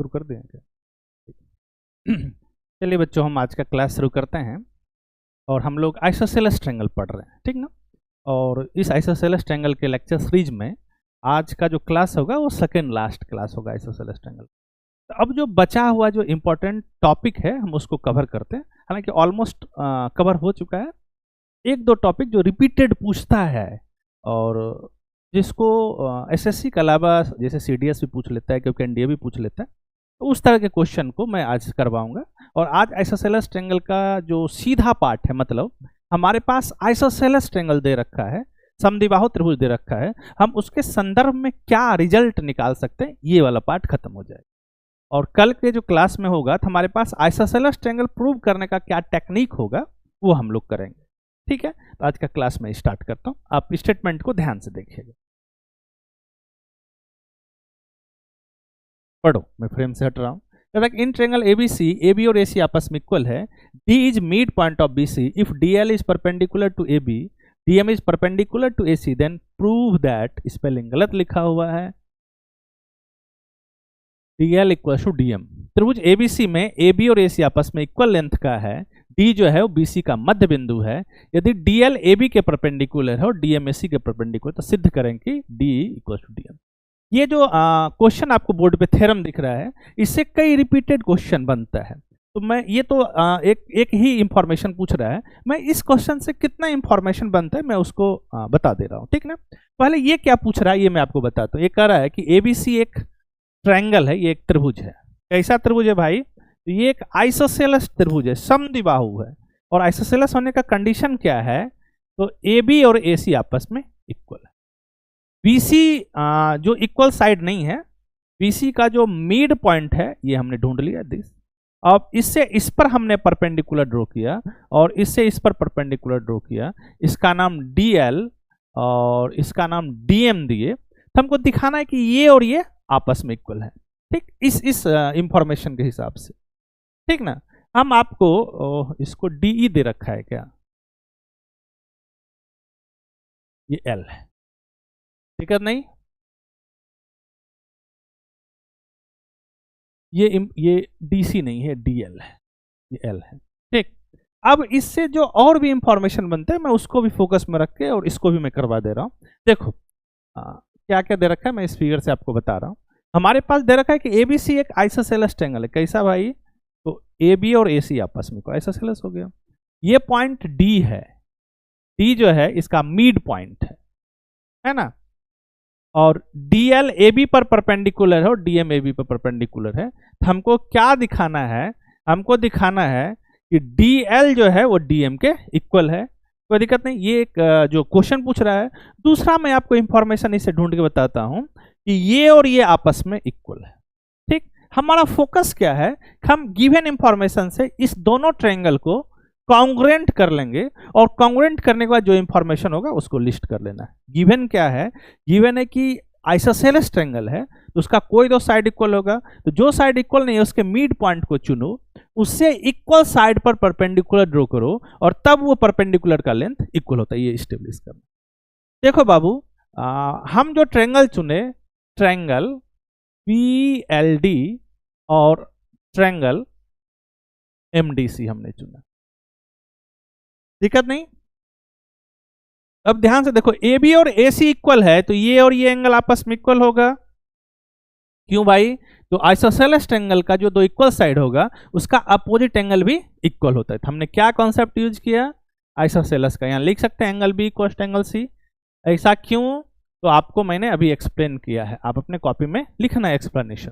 शुरू कर दें क्या? चलिए बच्चों, हम आज का क्लास शुरू करते हैं। और हम लोग आइसोसेलेस ट्रायंगल पढ़ रहे हैं, ठीक ना। और इस आइसोसेलेस ट्रायंगल के लेक्चर सीरीज में आज का जो क्लास होगा वो सेकेंड लास्ट क्लास होगा आइसोसेलेस ट्रायंगल। तो अब जो बचा हुआ जो इम्पोर्टेंट टॉपिक है हम उसको कवर करते हैं। हालांकि ऑलमोस्ट कवर हो चुका है। एक दो टॉपिक जो रिपीटेड पूछता है और जिसको एसएससी के अलावा जैसे सीडीएस भी पूछ लेता है, क्योंकि एनडीए भी पूछ लेता है, तो उस तरह के क्वेश्चन को मैं आज करवाऊंगा। और आज आइसोसेलेस ट्रायंगल का जो सीधा पार्ट है, मतलब हमारे पास आइसोसेलेस ट्रायंगल दे रखा है, समद्विबाहु त्रिभुज दे रखा है, हम उसके संदर्भ में क्या रिजल्ट निकाल सकते हैं, ये वाला पार्ट खत्म हो जाएगा। और कल के जो क्लास में होगा तो हमारे पास आइसोसेलेस ट्रायंगल प्रूव करने का क्या टेक्निक होगा वो हम लोग करेंगे, ठीक है। तो आज का क्लास में स्टार्ट करता हूं, आप स्टेटमेंट को ध्यान से देखिएगा। पढ़ो, मैं फ्रेम से हट रहा हूँ। इन ट्रायंगल एबीसी, एबी और एसी आपस में इक्वल है। D is mid point of BC. If DL is perpendicular to AB, DM is perpendicular to AC, then prove that, spelling गलत लिखा हुआ है, डीएल इक्वल टू डीएम। त्रिभुज ABC में एबी और एसी आपस में इक्वल लेंथ का है। डी जो है वो बीसी का मध्य बिंदु है। यदि डीएल एबी के परपेंडिकुलर है और डीएम एसी के परपेंडिकुलर, तो सिद्ध करें कि डी इक्वल टू डीएम। ये जो क्वेश्चन आपको बोर्ड पे थ्योरम दिख रहा है, इससे कई रिपीटेड क्वेश्चन बनता है। तो मैं ये तो एक ही इंफॉर्मेशन पूछ रहा है, मैं इस क्वेश्चन से कितना इंफॉर्मेशन बनता है मैं उसको बता दे रहा हूँ, ठीक ना। पहले ये क्या पूछ रहा है ये मैं आपको बताता हूँ। ये कह रहा है कि एबीसी एक ट्रायंगल है, ये एक त्रिभुज है। कैसा त्रिभुज है भाई? तो ये एक आइसोसेलेस त्रिभुज है, समद्विबाहु है। और आइसोसेलेस होने का कंडीशन क्या है? तो एबी और एसी आपस में इक्वल है। बीसी जो इक्वल साइड नहीं है, बीसी का जो मिड पॉइंट है ये हमने ढूंढ लिया, दिस। अब इससे इस पर हमने परपेंडिकुलर ड्रॉ किया और इससे इस पर परपेंडिकुलर ड्रॉ किया। इसका नाम डीएल और इसका नाम डीएम दिए। तो हमको दिखाना है कि ये और ये आपस में इक्वल है, ठीक, इस इंफॉर्मेशन के हिसाब से, ठीक ना। हम आपको इसको डीई दे रखा है क्या, ये एल है, दिक्कत नहीं। ये डीसी नहीं है, डीएल है, ये एल है, ठीक। अब इससे जो और भी इंफॉर्मेशन बनते हैं मैं उसको भी फोकस में रख के और इसको भी मैं करवा दे रहा हूं। देखो क्या क्या दे रखा है, मैं इस फिगर से आपको बता रहा हूं। हमारे पास दे रखा है कि एबीसी एक आइसोसेलेस ट्रायंगल है। कैसा भाई? तो एबी और एसी आपस में आइसोसेलेस हो गया। ये पॉइंट डी है, डी जो है इसका मिड पॉइंट है ना। और डीएल एबी पर परपेंडिकुलर है और डीएम एबी पर परपेंडिकुलर है। तो हमको क्या दिखाना है? हमको दिखाना है कि डीएल जो है वो डीएम के इक्वल है। कोई दिक्कत नहीं, ये एक जो क्वेश्चन पूछ रहा है। दूसरा मैं आपको इंफॉर्मेशन इसे ढूंढ के बताता हूं कि ये और ये आपस में इक्वल है, ठीक। हमारा फोकस क्या है? हम गिवन इंफॉर्मेशन से इस दोनों ट्रायंगल को कॉन्ग्रुएंट कर लेंगे और कॉन्ग्रुएंट करने के बाद जो इंफॉर्मेशन होगा उसको लिस्ट कर लेना है। गिवन क्या है? गिवन है कि आइसोसेलेस ट्रायंगल है तो उसका कोई दो साइड इक्वल होगा। तो जो साइड इक्वल नहीं है उसके मिड पॉइंट को चुनो, उससे इक्वल साइड पर परपेंडिकुलर ड्रॉ करो और तब वो परपेंडिकुलर का लेंथ इक्वल होता है, ये स्टेब्लिश करना। देखो बाबू, हम जो ट्रायंगल चुने, ट्रायंगल पीएलडी और ट्रायंगल एमडीसी हमने चुना, दिक्कत नहीं। अब ध्यान से देखो, ए बी और ए सी इक्वल है तो ये और ये एंगल आपस में इक्वल होगा। क्यों भाई? तो आइसोसेलेस ट्रायंगल का जो दो इक्वल साइड होगा उसका अपोजिट एंगल भी इक्वल होता है। तो हमने क्या कॉन्सेप्ट यूज किया? आइसोसेलेस का। यहां लिख सकते हैं angle B equal to angle C. ऐसा क्यों? तो आपको मैंने अभी एक्सप्लेन किया है, आप अपने कॉपी में लिखना है एक्सप्लेनेशन।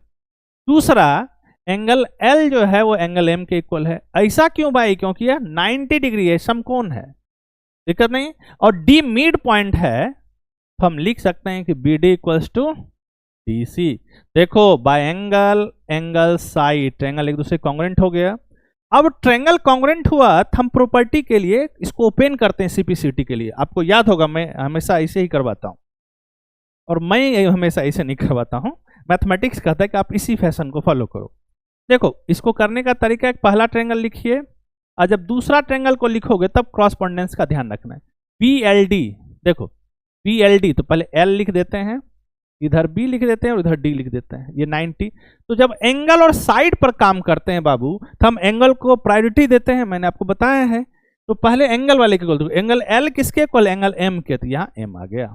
दूसरा, एंगल एल जो है वो एंगल एम के इक्वल है। ऐसा क्यों भाई? क्योंकि यह 90 डिग्री है, समकोण है, दिक्कत नहीं। और डी मिड पॉइंट है तो हम लिख सकते हैं कि B D equals to D C. देखो, by angle, angle, side, triangle एक दूसरे कॉन्ग्रुएंट हो गया। अब ट्रायंगल कॉन्ग्रुएंट हुआ तो हम प्रॉपर्टी के लिए इसको ओपन करते हैं सीपीसीटी के लिए। आपको याद होगा मैं हमेशा ऐसे ही करवाता हूं और मैं हमेशा ऐसे नहीं करवाता हूं। मैथमेटिक्स कहता है कि आप इसी फैशन को फॉलो करो। देखो, इसको करने का तरीका, एक पहला ट्रायंगल लिखिए और जब दूसरा ट्रायंगल को लिखोगे तब क्रॉसपोंडेंस का ध्यान रखना है। पीएलडी, देखो पीएलडी तो पहले एल लिख देते हैं इधर बी लिख देते हैं और इधर डी लिख देते हैं, ये 90। तो जब एंगल और साइड पर काम करते हैं बाबू, तो हम एंगल को प्रायोरिटी देते हैं, मैंने आपको बताया है। तो पहले एंगल वाले के इक्वल था, एंगल एल किसके इक्वल, एंगल एम के, तो यहाँ एम आ गया।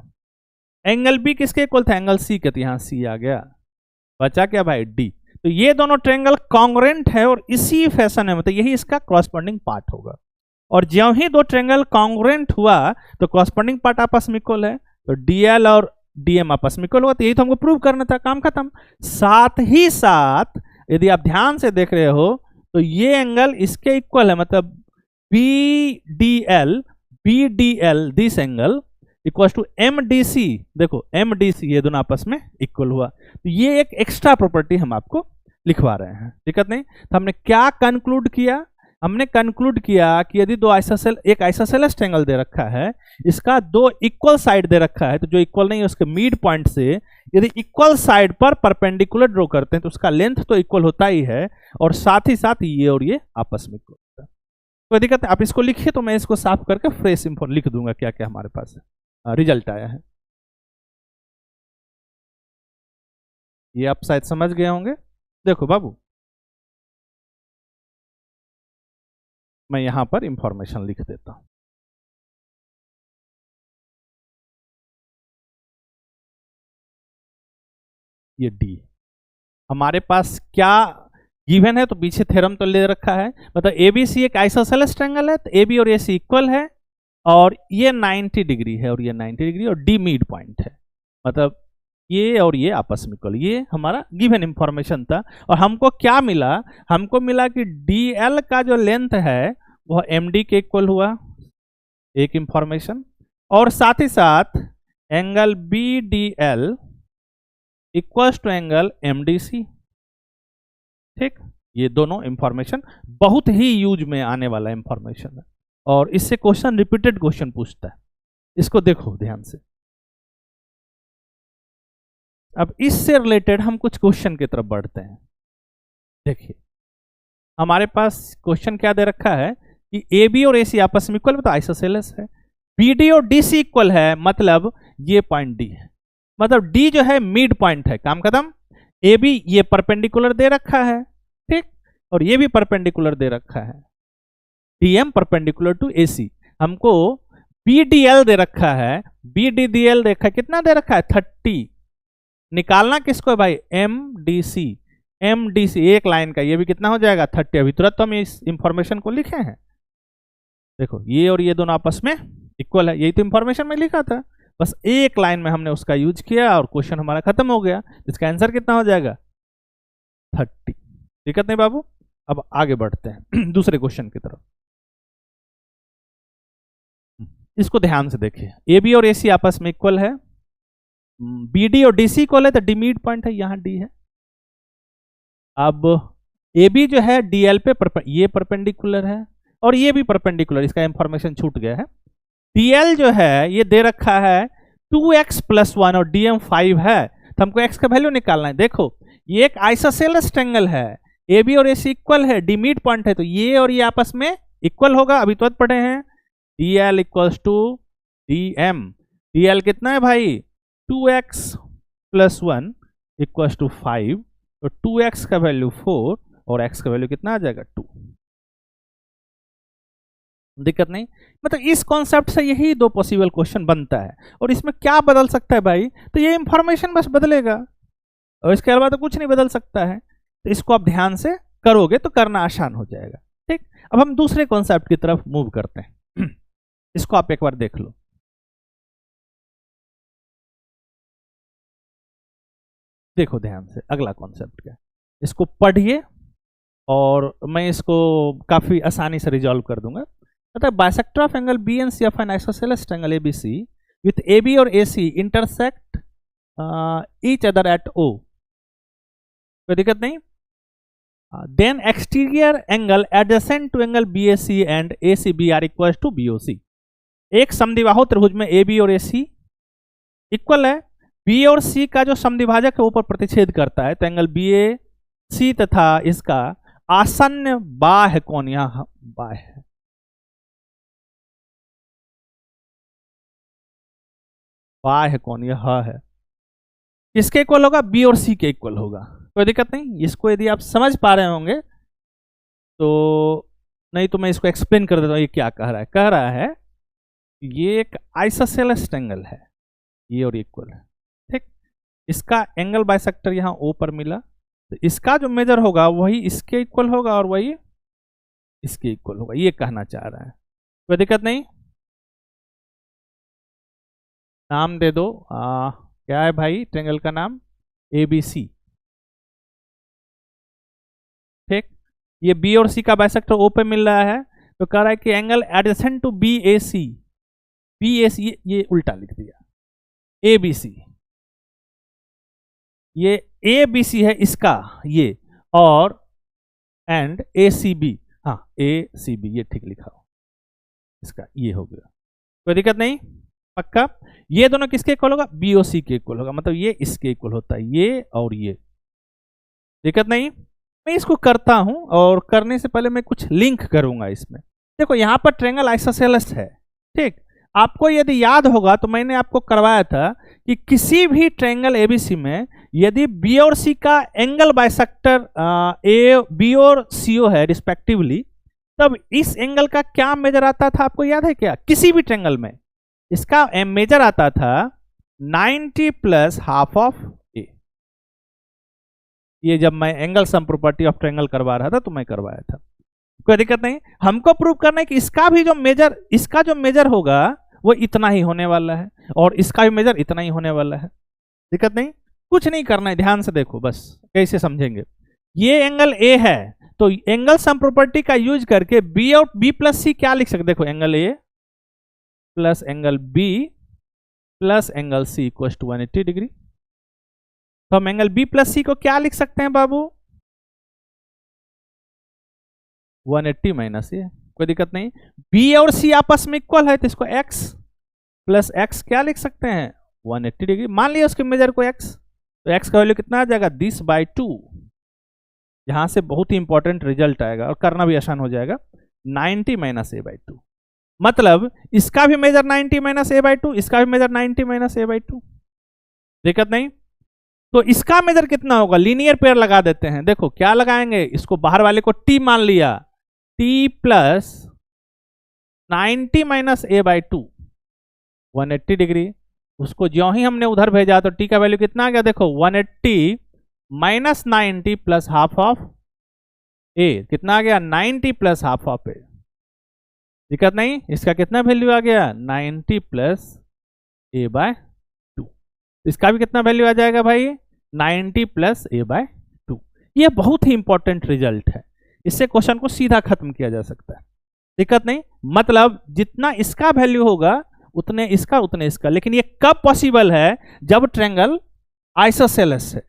एंगल बी किसके इक्वल था, एंगल सी के, तो यहाँ सी आ गया। बचा क्या भाई, डी। तो ये दोनों ट्रायंगल कॉन्ग्रुएंट है और इसी फैशन में, मतलब यही इसका कॉरस्पॉन्डिंग पार्ट होगा। और ज्यों ही दो ट्रायंगल कॉन्ग्रुएंट हुआ तो कॉरस्पॉन्डिंग पार्ट आपस में इक्वल है, तो डीएल और डीएम आपस में इक्वल हुआ। तो यही तो हमको प्रूव करना था, काम खत्म। साथ ही साथ यदि आप ध्यान से देख रहे हो तो ये एंगल इसके इक्वल है, मतलब B D L this angle equal to M D C. देखो एम डी सी ये दोनों आपस में इक्वल हुआ। तो ये एक एक्स्ट्रा प्रॉपर्टी हम आपको लिखवा रहे हैं, दिक्कत नहीं। तो हमने क्या कंक्लूड किया, हमने कंक्लूड किया कि यदि दो आइसोसेल, एक आइसोसेलेस ट्रायंगल दे रखा है, इसका दो इक्वल साइड दे रखा है, तो जो इक्वल नहीं है उसके मिड पॉइंट से यदि इक्वल साइड पर परपेंडिकुलर ड्रॉ करते हैं तो उसका लेंथ तो इक्वल होता ही है, और साथ ही साथ ये और ये आपस में इक्वल होता है। कोई दिक्कत है, आप इसको लिखिए तो मैं इसको साफ करके फ्रेश इंफो लिख दूंगा क्या क्या हमारे पास रिजल्ट आया है। ये आप शायद समझ गए होंगे। देखो बाबू, मैं यहां पर इंफॉर्मेशन लिख देता हूं। ये डी हमारे पास क्या गिवन है, तो पीछे थ्योरम तो ले रखा है, मतलब एबीसी एक आइसोसेलेस ट्रायंगल है, तो एबी और एसी इक्वल है, और ये 90 डिग्री है और ये 90 डिग्री, और डी मिड पॉइंट है, मतलब ये और ये आपस में इक्वल। ये हमारा गिवन इंफॉर्मेशन था। और हमको क्या मिला, हमको मिला कि डीएल का जो लेंथ है वह एमडी के इक्वल हुआ, एक इंफॉर्मेशन, और साथ ही साथ angle B D L equals to angle M D C. ठीक, ये दोनों इंफॉर्मेशन बहुत ही यूज में आने वाला इंफॉर्मेशन है, और इससे क्वेश्चन रिपीटेड क्वेश्चन पूछता है। इसको देखो ध्यान से। अब इससे रिलेटेड हम कुछ क्वेश्चन की तरफ बढ़ते हैं। देखिए हमारे पास क्वेश्चन क्या दे रखा है कि ए बी और ए सी आपस में इक्वल, तो आइसोसेलेस है। बी डी और डी सी इक्वल है, मतलब ये पॉइंट डी है, मतलब डी जो है मिड पॉइंट है, काम खत्म। ए बी ये परपेंडिकुलर दे रखा है, ठीक, और ये भी परपेंडिकुलर दे रखा है, डीएम परपेंडिकुलर टू ए सी। हमको बी डी एल दे रखा है, बी डी डी एल देखा है, कितना दे रखा है 30। निकालना किसको है भाई, M D C. M D C एक लाइन का, ये भी कितना हो जाएगा 30। अभी तुरंत तो हम इस इंफॉर्मेशन को लिखे हैं। देखो ये और ये दोनों आपस में इक्वल है, यही तो इंफॉर्मेशन में लिखा था, बस एक लाइन में हमने उसका यूज किया और क्वेश्चन हमारा खत्म हो गया। इसका आंसर कितना हो जाएगा 30। दिक्कत नहीं बाबू। अब आगे बढ़ते हैं दूसरे क्वेश्चन की तरफ। इसको ध्यान से देखिए, ए बी और ए सी आपस में इक्वल है, बी डी और डी सी इक्वल है, तो डी मिड पॉइंट है, यहां डी है। अब ए बी जो है डीएल पे ये परपेंडिकुलर है और ये भी परपेंडिकुलर, इसका इंफॉर्मेशन छूट गया है। डीएल जो है ये दे रखा है 2x+1 और डीएम 5 है, तो हमको x का वैल्यू निकालना है। देखो ये एक आइसोसेलेस ट्रायंगल है, ए बी और ए सी इक्वल है, डी मिड पॉइंट है, तो ये और ये आपस में इक्वल होगा। अभी तो पढ़े हैं D L equals to D M. D L कितना है भाई 2x+1 इक्वल्स टू 5, तो 2x का वैल्यू 4 और x का वैल्यू कितना आ जाएगा 2। दिक्कत नहीं, मतलब इस कॉन्सेप्ट से यही दो पॉसिबल क्वेश्चन बनता है। और इसमें क्या बदल सकता है भाई, तो ये इंफॉर्मेशन बस बदलेगा और इसके अलावा तो कुछ नहीं बदल सकता है। तो इसको आप ध्यान से करोगे तो करना आसान हो जाएगा। ठीक, अब हम दूसरे कॉन्सेप्ट की तरफ मूव करते हैं। इसको आप एक बार देख लो। देखो ध्यान से, अगला कॉन्सेप्ट क्या है, इसको पढ़िए और मैं इसको काफी आसानी से रिजॉल्व कर दूंगा। मतलब bisector of angle B and C of an isosceles triangle ABC with AB और AC intersect each other at O. कोई दिक्कत नहीं। Then exterior angle adjacent to angle BAC and ACB are equal to BOC. एक समद्विबाहु त्रिभुज में A B और ए सी equal है, बी और सी का जो समद्विभाजक है ऊपर प्रतिच्छेद करता है, तो एंगल बी ए सी तथा इसका आसन्न बाह्य कोण, यहां बाह्य है, बाह्य कोण यह है, किसके इक्वल होगा? बी और सी के इक्वल होगा। कोई दिक्कत नहीं, इसको यदि आप समझ पा रहे होंगे तो, नहीं तो मैं इसको एक्सप्लेन कर देता हूँ। ये क्या कह रहा है? कह रहा है ये एक आइसोसेलेस एंगल है, ये और इक्वल है, ठीक। इसका एंगल बाइसेक्टर यहाँ ओ पर मिला, तो इसका जो मेजर होगा वही इसके इक्वल होगा और वही इसके इक्वल होगा, ये कहना चाह रहा है। कोई दिक्कत नहीं, नाम दे दो। क्या है भाई ट्रायंगल का नाम? ABC, ठीक। ये बी और सी का बाइसेक्टर ओ पे मिल रहा है, तो कह रहा है कि angle adjacent to BAC, BAC ये उल्टा लिख दिया, ABC, ये ABC है इसका ये, और एंड ACB, हाँ ACB ये ठीक लिखा हो, इसका ये हो गया। कोई दिक्कत नहीं, पक्का। ये दोनों किसके इक्वल होगा? BOC के इक्वल होगा, मतलब ये इसके इक्वल होता है, ये और ये। दिक्कत नहीं, मैं इसको करता हूं, और करने से पहले मैं कुछ लिंक करूंगा इसमें। देखो यहाँ पर ट्रायंगल आइसोसेलेस है, ठीक। आपको यदि याद होगा तो मैंने आपको करवाया था कि किसी भी ट्रायंगल ABC में यदि B और C का एंगल बाइसेक्टर B और CO है रिस्पेक्टिवली, तब इस एंगल का क्या मेजर आता था? आपको याद है क्या? किसी भी ट्रायंगल में इसका मेजर आता था 90 प्लस हाफ ऑफ A। ये जब मैं angle sum property of triangle करवा रहा था तो मैं करवाया था। कोई दिक्कत नहीं, हमको प्रूव करना है कि इसका भी जो मेजर, इसका जो मेजर होगा वो इतना ही होने वाला है, और इसका भी मेजर इतना ही होने वाला है। दिक्कत नहीं, कुछ नहीं करना है, ध्यान से देखो बस कैसे समझेंगे। ये एंगल A है, तो एंगल सम प्रॉपर्टी का यूज करके B और B प्लस C क्या लिख सकते? देखो angle A plus angle B plus angle C equal to 180 degree. तो हम एंगल B प्लस C को क्या लिख सकते हैं बाबू? 180 माइनस ये। कोई दिक्कत नहीं, B और C आपस में इक्वल है, तो इसको x प्लस x क्या लिख सकते हैं? 180 डिग्री। मान लिया उसके मेजर को x, तो x का वैल्यू कितना आ जाएगा? 10/2। यहां से बहुत ही इंपॉर्टेंट रिजल्ट आएगा और करना भी आसान हो जाएगा। 90 माइनस A/2, मतलब इसका भी मेजर 90 माइनस A/2, इसका भी मेजर 90 माइनस A/2। दिक्कत नहीं, तो इसका मेजर कितना होगा? लीनियर पेयर लगा देते हैं। देखो क्या लगाएंगे, इसको बाहर वाले को t मान लिया, t plus 90 minus A/2 180 degree. उसको ज्यों ही हमने उधर भेजा तो t का वैल्यू कितना आ गया? देखो 180 minus 90 plus half of A, कितना आ गया? 90 प्लस हाफ ऑफ A। दिक्कत नहीं, इसका कितना वैल्यू आ गया? 90 प्लस A/2। इसका भी कितना वैल्यू आ जाएगा भाई? 90 प्लस A/2। ये बहुत ही इंपॉर्टेंट रिजल्ट है, इससे क्वेश्चन को सीधा खत्म किया जा सकता है। दिक्कत नहीं, मतलब जितना इसका वैल्यू होगा उतने इसका उतने इसका। लेकिन ये कब पॉसिबल है? जब ट्रायंगल आइसोसेलेस है,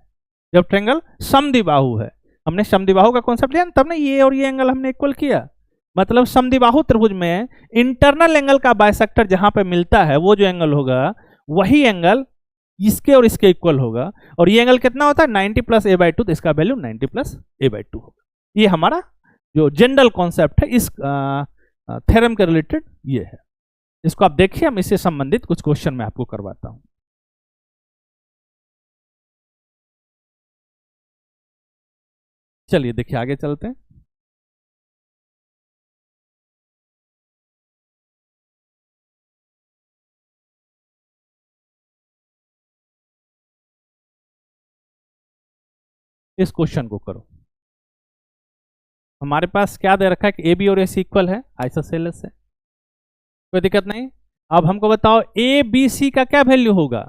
जब ट्रायंगल समद्विबाहु है। हमने समद्विबाहु का कॉन्सेप्ट लिया तब ना, ये और ये एंगल हमने इक्वल किया। मतलब समद्विबाहु त्रिभुज में इंटरनल एंगल का बाइसेक्टर जहां पे मिलता है, वो जो एंगल होगा वही एंगल इसके और इसके इक्वल होगा। और ये एंगल कितना होता है? 90 प्लस A/2, तो इसका वैल्यू 90 प्लस A/2 होगा। ये हमारा जो जनरल कॉन्सेप्ट है इस थ्योरम के रिलेटेड ये है। इसको आप देखिए, हम इससे संबंधित कुछ क्वेश्चन मैं आपको करवाता हूं। चलिए देखिए आगे चलते हैं। इस क्वेश्चन को करो। हमारे पास क्या दे रखा है कि AB और AC इक्वल है, आइसोसेलेस है, कोई दिक्कत नहीं। अब हमको बताओ ABC का क्या वैल्यू होगा?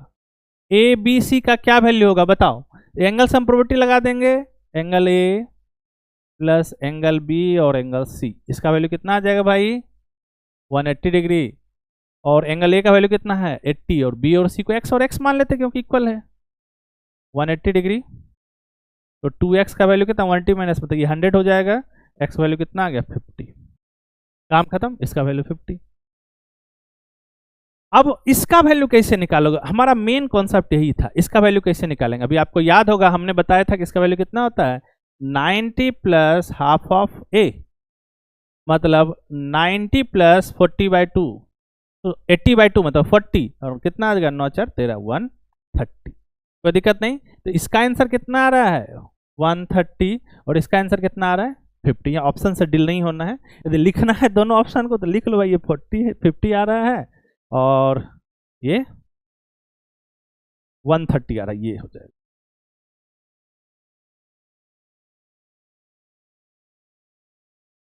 ABC का क्या वैल्यू होगा बताओ? एंगल सम प्रॉपर्टी लगा देंगे, angle A plus angle B और एंगल C, इसका वैल्यू कितना आ जाएगा भाई? 180 डिग्री। और एंगल A का वैल्यू कितना है? 80, और B और C को x और x मान लेते क्योंकि इक्वल है। 180 डिग्री, तो 2x का वैल्यू कितना? 180 माइनस, मतलब ये 100 हो जाएगा। x वैल्यू कितना आ गया? 50। काम खत्म, इसका वैल्यू 50। अब इसका वैल्यू कैसे निकालोगे? हमारा मेन कॉन्सेप्ट यही था, इसका वैल्यू कैसे निकालेंगे। अभी आपको याद होगा हमने बताया था कि इसका वैल्यू कितना होता है? 90 प्लस हाफ ऑफ A, मतलब 90 प्लस 40/2, तो 80/2 मतलब 40, और कितना आ जाएगा? 9 4 13 130। कोई दिक्कत नहीं। तो इसका आंसर कितना आ रहा है 130 और इसका आंसर कितना आ रहा है 50। या ऑप्शन से डील नहीं होना है, यदि लिखना है दोनों ऑप्शन को तो लिख लो भाई, ये 50 आ रहा है और ये 130 आ रहा है, ये हो जाएगा।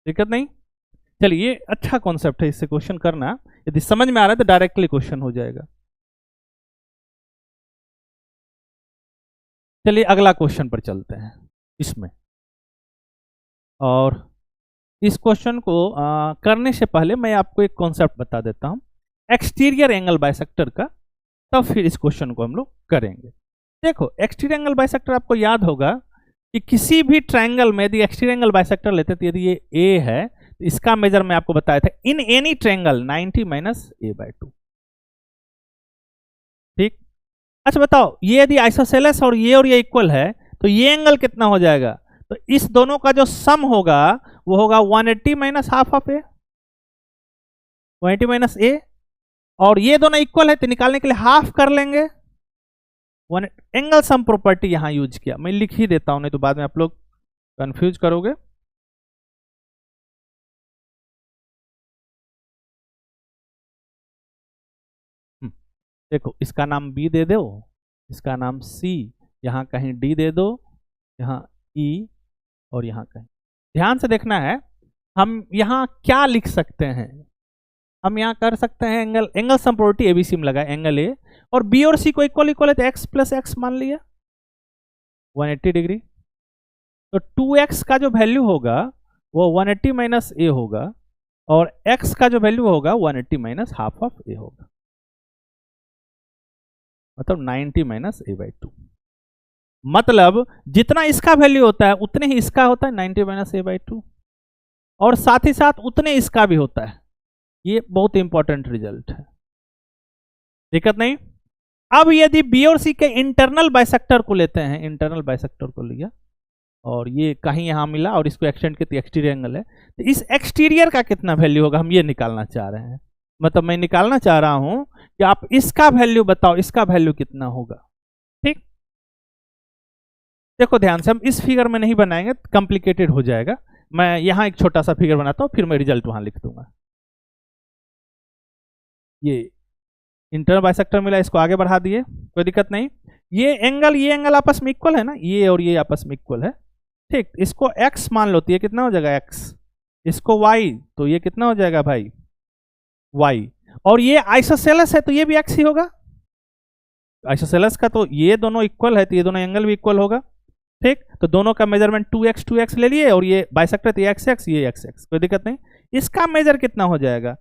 दिक्कत नहीं। चलिए अच्छा कॉन्सेप्ट है, इससे क्वेश्चन करना, यदि समझ में आ रहा है तो डायरेक्टली क्वेश्चन हो जाएगा। चलिए अगला क्वेश्चन पर चलते हैं इसमें। और इस क्वेश्चन को करने से पहले मैं आपको एक कॉन्सेप्ट बता देता हूं एक्सटीरियर एंगल बाइसेक्टर का, तब फिर इस क्वेश्चन को हम लोग करेंगे। देखो एक्सटीरियर एंगल बाइसेक्टर आपको याद होगा कि किसी भी ट्रायंगल में यदि एक्सटीरियर एंगल बाइसेक्टर लेते हैं तो यदि ये ए है तो इसका मेजर मैं आपको बताया था in any triangle 90 minus a/2। ठीक, अच्छा बताओ ये यदि आइसोसेलेस और ये इक्वल है तो ये एंगल कितना हो जाएगा? तो इस दोनों का जो सम होगा वो होगा 180 minus half of A, 180 minus A, और ये दोनों इक्वल है तो निकालने के लिए हाफ कर लेंगे। एंगल सम प्रॉपर्टी यहां यूज किया, मैं लिख ही देता हूं नहीं तो बाद में आप लोग कंफ्यूज करोगे। देखो इसका नाम बी दे दो, इसका नाम सी, यहां कहीं डी दे दो, यहां ई और यहां कहीं। ध्यान से देखना है हम यहां क्या लिख सकते हैं। हम यहां कर सकते हैं एंगल सम प्रॉपर्टी एबीसी में लगा एंगल ए और बी और सी को इक्वल इक्वल है तो एक्स प्लस एक्स मान लिया 180 डिग्री। तो 2x का जो वैल्यू होगा वो 180 माइनस ए होगा और x का जो वैल्यू होगा 180 माइनस हाफ ऑफ ए होगा, मतलब 90 माइनस a/2। मतलब जितना इसका वैल्यू होता है उतने ही इसका होता है 90 माइनस a/2 और साथ ही साथ उतने इसका भी होता है। ये बहुत इंपॉर्टेंट रिजल्ट है, दिक्कत नहीं। अब यदि बी और सी के इंटरनल बाइसेक्टर को लेते हैं, इंटरनल बाइसेक्टर को लिया और ये कहीं यहां मिला और इसको एक्सटेंड किया एक्सटीरियर एंगल है, तो इस एक्सटीरियर का कितना वैल्यू होगा हम ये निकालना चाह रहे हैं। मतलब मैं निकालना चाह रहा हूं कि आप इसका वैल्यू बताओ, इसका वैल्यू कितना होगा। ठीक, देखो ध्यान से, हम इस फिगर में नहीं बनाएंगे, कॉम्प्लिकेटेड हो जाएगा। मैं यहां एक छोटा सा फिगर बनाता हूं फिर मैं रिजल्ट वहां लिख दूंगा। ये इंटरनल बाइसेक्टर मिला, इसको आगे बढ़ा दिए, कोई दिक्कत नहीं। ये एंगल आपस में इक्वल है ना, ये और ये आपस में इक्वल है। ठीक, इसको x मान लो तो ये कितना हो जाएगा x, इसको y तो ये कितना हो जाएगा भाई y, और ये आइसोसेलेस है तो ये भी x ही होगा। आइसोसेलेस का तो ये दोनों इक्वल है तो ये दोनों एंगल भी इक्वल होगा। ठीक, तो दोनों का मेजरमेंट 2x ले लिए और ये बाइसेक्टर तो ये x ये x, कोई दिक्कत नहीं। इसका मेजर कितना हो जाएगा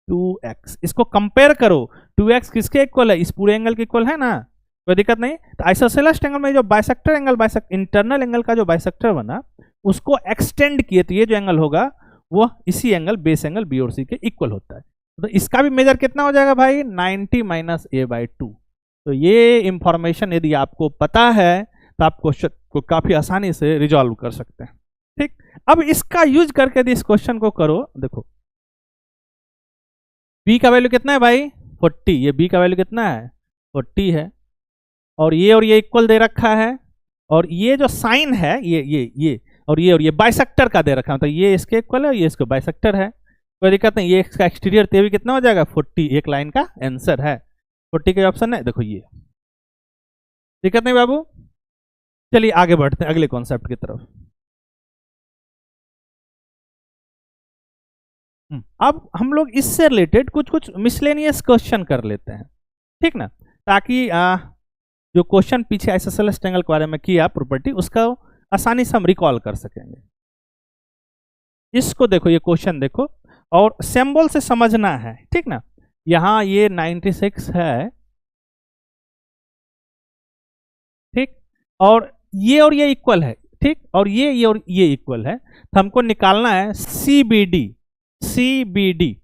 2x। इसको कंपेयर करो, 2x किसके इक्वल है, इस पूरे एंगल के इक्वल है ना, कोई दिक्कत नहीं। तो आइसोसेलेस एंगल में जो बाइसेक्टर एंगल इंटरनल एंगल का जो बाइसेक्टर बना उसको एक्सटेंड किए तो ये जो एंगल होगा वो इसी एंगल बेस एंगल बी और सी के इक्वल होता है। तो इसका भी मेजर कितना हो जाएगा भाई 90 माइनस a/2। तो ये इंफॉर्मेशन यदि आपको पता है तो आप क्वेश्चन को काफी आसानी से रिजॉल्व कर सकते हैं। ठीक, अब इसका यूज करके यदि इस क्वेश्चन को करो, देखो b का वैल्यू कितना है भाई 40, ये b का वैल्यू कितना है 40 है और ये इक्वल दे रखा है और ये जो साइन है ये और ये बाइसेक्टर का दे रखा है, तो ये इसके इक्वल है, ये इसको बाइसेक्टर है, कोई दिक्कत नहीं। ये इसका एक्सटीरियर तो भी कितना हो जाएगा 40, एक लाइन का आंसर है 40 के ऑप्शन है, देखो ये, दिक्कत नहीं बाबू। चलिए आगे बढ़ते हैं अगले कॉन्सेप्ट की तरफ। अब हम लोग इससे रिलेटेड कुछ मिसलेनियस क्वेश्चन कर लेते हैं, ठीक ना, ताकि जो क्वेश्चन पीछे आइसोसेलेस ट्रायंगल के बारे में किया प्रॉपर्टी उसका आसानी से हम रिकॉल कर सकेंगे। इसको देखो, ये क्वेश्चन देखो और सिंबल से समझना है, ठीक ना। यहां ये 96 है, ठीक, और ये इक्वल है, ठीक, और ये इक्वल है, तो हमको निकालना है CBD।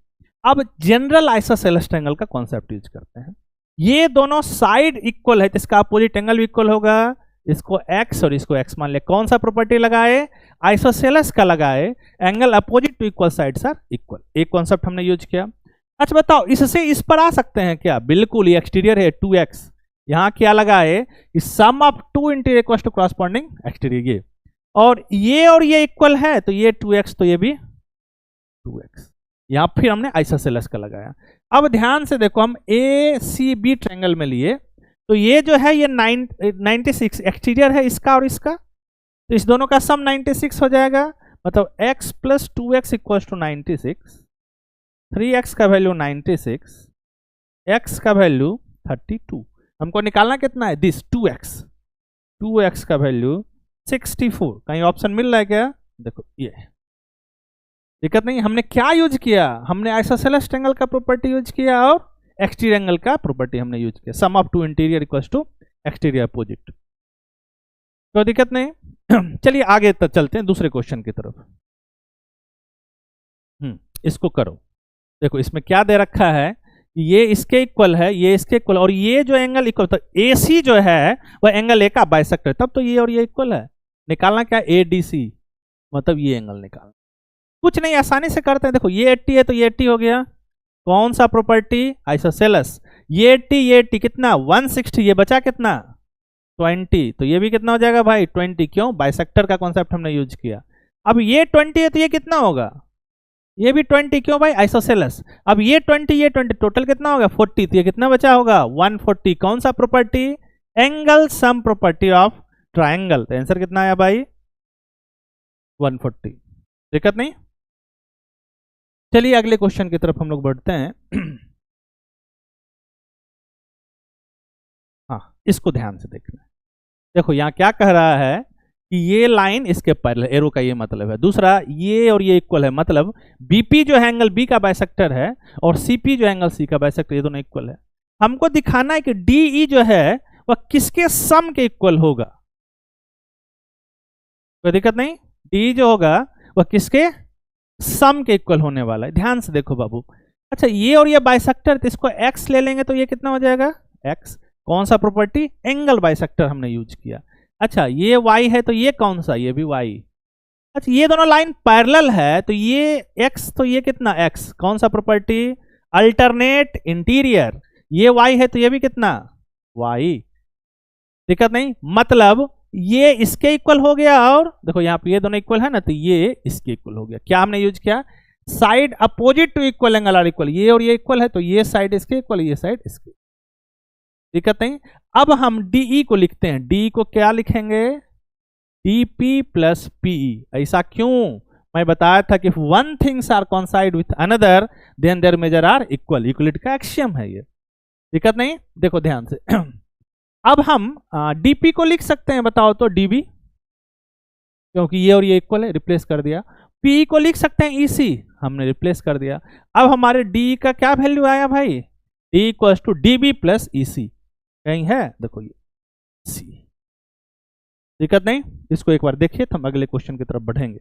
अब जनरल आइसोसेलेस ट्रायंगल का कॉन्सेप्ट यूज करते हैं। ये दोनों साइड इक्वल है तो इसका अपोजिट एंगल भी इक्वल होगा, इसको x और इसको x मान ले। कौन सा प्रॉपर्टी लगाए, आइसोसेलेस का लगाए, angle opposite to equal sides are equal, एक कॉन्सेप्ट हमने यूज किया। अच्छा बताओ इससे इस पर आ सकते हैं क्या, बिल्कुल, ये एक्सटीरियर है 2x, यहाँ क्या लगा है कि sum of two interior equal to corresponding exterior, ये और ये इक्वल है तो ये 2x तो ये भी 2x। यहाँ फिर हमने आइसोसेलेस का लगाया। अब ध्यान से देखो, हम ACB ट्रायंगल में लिए तो ये जो है ये 96 एक्सटीरियर है इसका और इसका, तो इस दोनों का सम 96 हो जाएगा, मतलब x plus 2x equal to 96, 3x का वैल्यू 96, x का वैल्यू 32। हमको निकालना कितना है, दिस 2x का वैल्यू 64। कहीं ऑप्शन मिल रहा है क्या, देखो ये दिक्कत नहीं। हमने क्या यूज किया, हमने आइसोसेलेस ट्रायंगल का प्रॉपर्टी यूज किया और एक्सटीरियर एंगल का प्रॉपर्टी हमने यूज किया, sum of two interior equal to exterior opposite, कोई दिक्कत नहीं। चलिए आगे तक चलते हैं दूसरे क्वेश्चन की तरफ। इसको करो, देखो इसमें क्या दे रखा है, ये इसके इक्वल है, ये इसके इक्वल, और ये जो एंगल इक्वल, तो AC जो है वह एंगल A का बाइसेक्टर है, तब तो ये और ये इक्वल है। निकालना क्या, ADC, मतलब ये एंगल निकालना, कुछ नहीं आसानी से करते हैं। देखो ये 80 है तो ये 80 हो गया, कौन सा प्रॉपर्टी, आइसोसेलेस। ये 80 कितना 160, ये बचा कितना 20, तो ये भी कितना हो जाएगा भाई 20, क्यों, बाइसेक्टर का कॉन्सेप्ट हमने यूज किया। अब ये 20 है तो ये कितना होगा, ये भी 20, क्यों भाई आइसोसेलेस। अब ये 20 टोटल कितना होगा 40, तो ये कितना बचा होगा 140, कौन सा property, angle sum property of triangle. तो आंसर कितना आया भाई 140, दिक्कत नहीं। चलिए अगले क्वेश्चन की तरफ हम लोग बढ़ते हैं। हाँ, इसको ध्यान से देखना, देखो यहाँ क्या कह रहा है कि ये लाइन इसके पैरेलल, एरो का ये मतलब है। दूसरा, ये और ये इक्वल है, मतलब BP जो है एंगल B का बाइसेक्टर है और CP जो एंगल C का बाइसेक्टर, ये दोनों इक्वल है। हमको दिखाना है कि DE जो है वह किसके सम के इक्वल होगा, कोई दिक्कत नहीं। DE जो होगा वह किसके सम के इक्वल होने वाला है, ध्यान से देखो बाबू। अच्छा ये और ये बाइसेक्टर, तो इसको x ले लेंगे तो ये कितना हो जाएगा x, कौन सा प्रॉपर्टी, एंगल बाइसेक्टर हमने यूज किया। अच्छा ये y है तो ये कौन सा, ये भी y। अच्छा ये दोनों लाइन पैरेलल है तो ये x, तो ये कितना x, कौन सा प्रॉपर्टी, अल्टरनेट इंटीरियर। ये y है तो ये भी कितना y, दिक्कत नहीं, मतलब ये इसके इक्वल हो गया, और देखो यहाँ पे ये दोनों इक्वल है ना, तो ये इसके इक्वल हो गया। क्या हमने यूज किया, side opposite to equal angle are equal, ये और ये इक्वल है तो ये साइड इसके इक्वल, ये साइड इसके, दिक्कत नहीं। अब हम DE को लिखते हैं, DE को क्या लिखेंगे, DP प्लस PE। ऐसा क्यों, मैं बताया था कि one things are coincide with another then their measure are equal, Euclid का एक्सियम है ये, दिक्कत नहीं। देखो ध्यान से, अब हम DP को लिख सकते हैं, बताओ तो DB, क्योंकि ये और ये इक्वल है, रिप्लेस कर दिया। PE को लिख सकते हैं EC, हमने रिप्लेस कर दिया। अब हमारे DE का क्या वैल्यू आया भाई, D equal to DB plus EC, कहीं है, देखो ये C, दिक्कत नहीं। इसको एक बार देखिए तो हम अगले क्वेश्चन की तरफ बढ़ेंगे।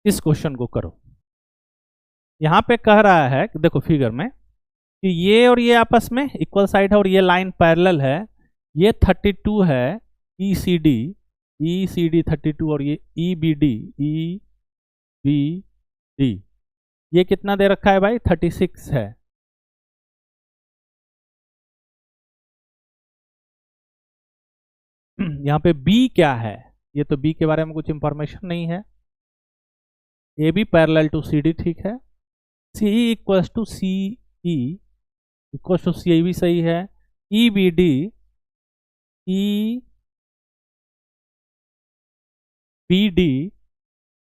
इस क्वेश्चन को करो, यहां पे कह रहा है कि देखो फिगर में कि ये और ये आपस में इक्वल साइड है और ये लाइन पैरेलल है, ये 32 है ECD 32 और ये EBD ये कितना दे रखा है भाई 36 है। यहाँ पे B क्या है, ये तो B के बारे में कुछ इंफॉर्मेशन नहीं है। AB पैरेलल टू CD, ठीक है। CE equals to CE equals to CE भी सही है। EBD EBD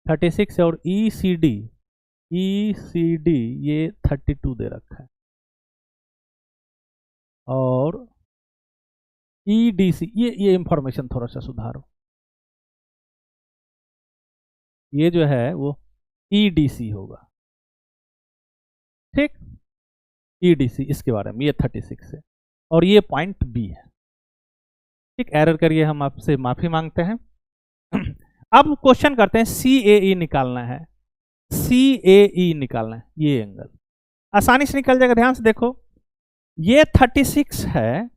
36 है और ECD ये 32 दे रखा है, और EDC ये इंफॉर्मेशन थोड़ा सा सुधारो, ये जो है वो EDC होगा, ठीक, EDC इसके बारे में, ये 36 है और ये पॉइंट B है, ठीक। एरर करिए, हम आपसे माफी मांगते हैं। अब क्वेश्चन करते हैं, CAE निकालना है, CAE निकालना है, ये एंगल आसानी से निकल जाएगा। ध्यान से देखो, ये 36 है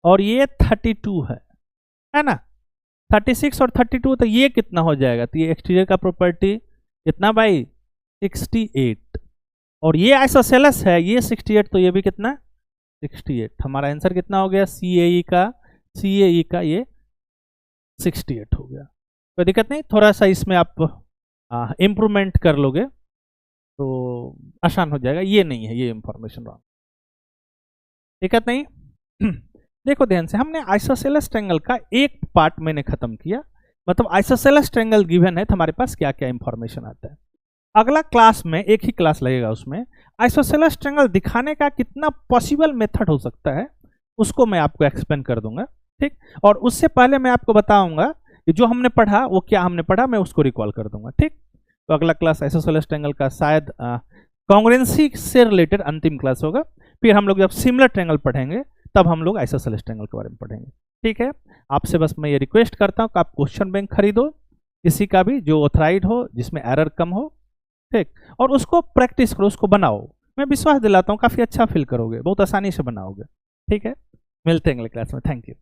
और ये 32 है ना। 36 और 32, तो ये कितना हो जाएगा, तो ये एक्सटीरियर का प्रॉपर्टी कितना भाई 68, और ये आइसोसेलेस है ये 68, तो ये भी कितना 68। हमारा आंसर कितना हो गया, CAE का ये 68 हो गया। कोई दिक्कत नहीं, थोड़ा सा इसमें आप इम्प्रूवमेंट कर लोगे तो आसान हो जाएगा। ये नहीं है, ये इंफॉर्मेशन रॉन्ग, दिक्कत नहीं। देखो ध्यान से, हमने आइसोसेलेस ट्रायंगल का एक पार्ट मैंने खत्म किया, मतलब आइसोसेलेस ट्रायंगल गिवन है तो हमारे पास क्या क्या इंफॉर्मेशन आता है। अगला क्लास में, एक ही क्लास लगेगा उसमें, आइसोसेलेस ट्रायंगल दिखाने का कितना पॉसिबल मेथड हो सकता है उसको मैं आपको एक्सप्लेन कर दूंगा, ठीक। और उससे पहले मैं आपको बताऊंगा कि जो हमने पढ़ा वो क्या हमने पढ़ा, मैं उसको रिकॉल कर दूंगा, ठीक। तो अगला क्लास आइसोसेलेस ट्रायंगल का शायद कॉन्ग्रुएंसी से रिलेटेड अंतिम क्लास होगा। फिर हम लोग जब सिमिलर ट्रायंगल पढ़ेंगे तब हम लोग आइसोसेलेस ट्रायंगल के बारे में पढ़ेंगे, ठीक है। आपसे बस मैं ये रिक्वेस्ट करता हूँ कि आप क्वेश्चन बैंक खरीदो किसी का भी जो ऑथराइड हो, जिसमें एरर कम हो, ठीक, और उसको प्रैक्टिस करो, उसको बनाओ। मैं विश्वास दिलाता हूँ काफ़ी अच्छा फील करोगे, बहुत आसानी से बनाओगे, ठीक है। मिलते हैं अगले क्लास में, थैंक यू।